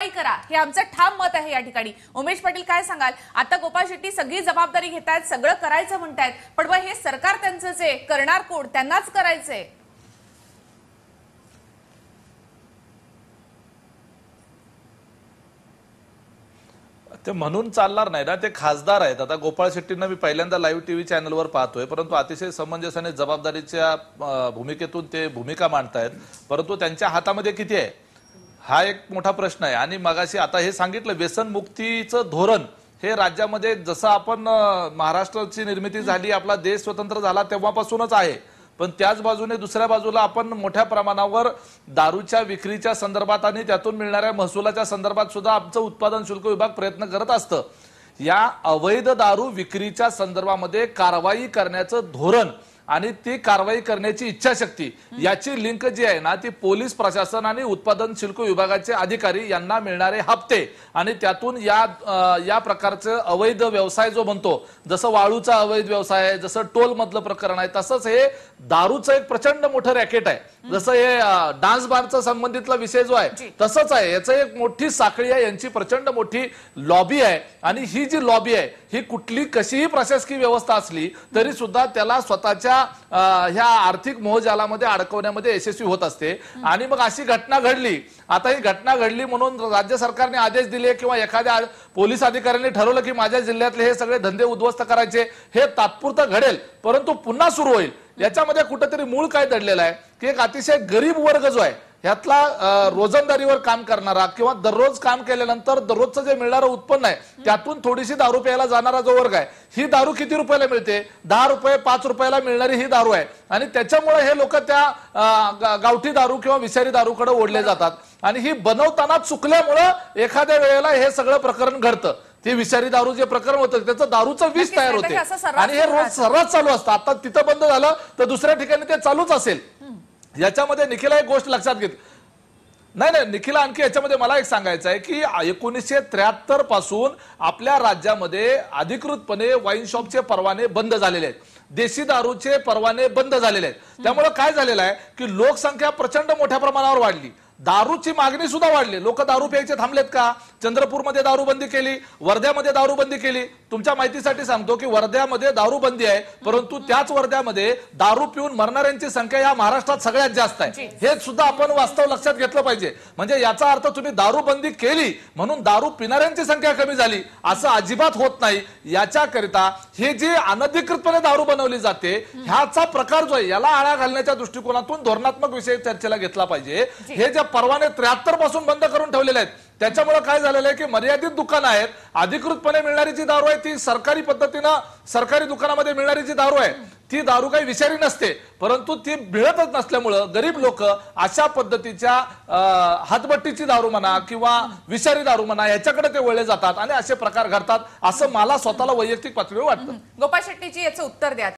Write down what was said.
कारवाई करा, हे आमचं ठाम मत आहे या ठिकाणी। उमेश पाटील काय सांगाल? आता गोपाळ शेट्टी सगळी जबाबदारी घेतायत, सगळं करायचं म्हणतायत, पण मग हे सरकार त्यांचंच आहे, करणार कोण? त्यांनाच करायचंय। ते म्हणून चालणार नाही ना, ते खासदार आहेत। आता गोपाळ शेट्टींना मी पहिल्यांदा लाईव्ह टीव्ही चॅनलवर पाहतोय, परंतु अतिशय समंजसाने जबाबदारीच्या भूमिकेतून ते भूमिका मांडतायत, परंतु त्यांच्या हातामध्ये किती आहे हा एक मोठा प्रश्न आहे। आणि मगाशी आता हे सांगितलं व्यसनमुक्तीचं धोरण हे राज्यामध्ये जसं आपण महाराष्ट्राची निर्मिती झाली, आपला देश स्वतंत्र झाला तेव्हापासूनच आहे, पण त्याच बाजूने दुसऱ्या बाजूला आपण मोठ्या प्रमाणावर दारूच्या विक्रीच्या संदर्भात आणि त्यातून मिळणाऱ्या महसुलाच्या संदर्भात सुद्धा आमचं उत्पादन शुल्क विभाग प्रयत्न करत असतं। या अवैध दारू विक्रीच्या संदर्भामध्ये कारवाई करण्याचं धोरण आणि ती कारवाई करण्याची इच्छाशक्ती याची लिंक जी आहे ना, ती पोलीस प्रशासन आणि उत्पादन शुल्क विभागाचे अधिकारी यांना मिळणारे हप्ते आणि त्यातून या प्रकारचं अवैध व्यवसाय जो म्हणतो, जसं वाळूचा अवैध व्यवसाय आहे, जसं टोल मधलं प्रकरण आहे, तसंच हे दारूचं एक प्रचंड मोठं रॅकेट आहे। जसं हे डान्स बारचा संबंधितला विषय जो आहे तसंच आहे, याचं एक मोठी साखळी आहे, यांची प्रचंड मोठी लॉबी आहे। आणि ही जी लॉबी आहे ही कुठली कशीही प्रशासकीय व्यवस्था असली तरी सुद्धा त्याला स्वतःच्या ह्या आर्थिक मोहजालामध्ये अडकवण्यामध्ये यशस्वी होत असते। आणि मग अशी घटना घडली, आता ही घटना घडली म्हणून राज्य सरकारने आदेश दिले किंवा एखाद्या पोलीस अधिकाऱ्यांनी ठरवलं की माझ्या जिल्ह्यातले हे सगळे धंदे उद्ध्वस्त करायचे, हे तात्पुरतं घडेल परंतु पुन्हा सुरू होईल। याच्यामध्ये कुठेतरी मूळ काय दडलेलं आहे की एक अतिशय गरीब वर्ग जो आहे ह्यातला रोजंदारीवर काम करणारा किंवा दररोज काम केल्यानंतर दररोजचं जे मिळणारं उत्पन्न आहे त्यातून थोडीशी दारू प्यायला जाणारा जो वर्ग आहे, ही दारू किती रुपयाला मिळते? 10 रुपये 5 रुपयाला मिळणारी ही दारू आहे। आणि त्याच्यामुळे हे लोक त्या गावठी दारू किंवा विषारी दारूकडे ओढले जातात आणि ही बनवताना चुकल्यामुळे एखाद्या वेळेला हे सगळं प्रकरण घडतं। ते विषारी दारू जे प्रकरण होतं त्याचं दारूचं विष तयार होते आणि हे रोज सर्रास चालू असतं। आता तिथं बंद झालं तर दुसऱ्या ठिकाणी ते चालूच असेल। याच्यामध्ये निखिला एक गोष्ट लक्षात घेत नाही निखिला, आणखी याच्यामध्ये मला एक सांगायचं आहे की 1973 पासून आपल्या राज्यामध्ये अधिकृतपणे वाईन शॉपचे परवाने बंद झालेले आहेत, देशी दारूचे परवाने बंद झालेले आहेत। त्यामुळे काय झालेलं आहे की लोकसंख्या प्रचंड मोठ्या प्रमाणावर वाढली, दारूची मागणी सुद्धा वाढली। लोक दारू प्यायचे थांबलेत का? चंद्रपूरमध्ये दारूबंदी केली, वर्ध्यामध्ये दारूबंदी केली। तुमच्या माहितीसाठी सांगतो की वर्ध्यामध्ये दारूबंदी आहे, परंतु त्याच वर्ध्यामध्ये दारू पिऊन मरणाऱ्यांची संख्या या महाराष्ट्रात सगळ्यात जास्त आहे। हे सुद्धा आपण वास्तव लक्षात घेतलं पाहिजे। म्हणजे याचा अर्थ तुम्ही दारूबंदी केली म्हणून दारू पिणाऱ्यांची संख्या कमी झाली असं अजिबात होत नाही। याच्याकरिता हे जे अनधिकृतपणे दारू बनवली जाते ह्याचा प्रकार जो आहे याला आळा घालण्याच्या दृष्टिकोनातून धोरणात्मक विषय चर्चेला घेतला पाहिजे। हे जे परवाने 73 पासून बंद करून ठेवलेले आहेत त्याच्यामुळे काय झालेलं आहे की मर्यादित दुकानं आहेत, अधिकृतपणे मिळणारी जी दारू आहे ती सरकारी पद्धतीनं सरकारी दुकानामध्ये मिळणारी जी दारू आहे ती दारू काही विषारी नसते, परंतु ती मिळतच नसल्यामुळे गरीब लोक अशा पद्धतीच्या हातभट्टीची दारू म्हणा किंवा विषारी दारू म्हणा याच्याकडे ते वळले जातात आणि असे प्रकार घडतात असं मला स्वतःला वैयक्तिक पातळीवर वाटतं। गोपाळ शेट्टीजी याचं उत्तर द्या।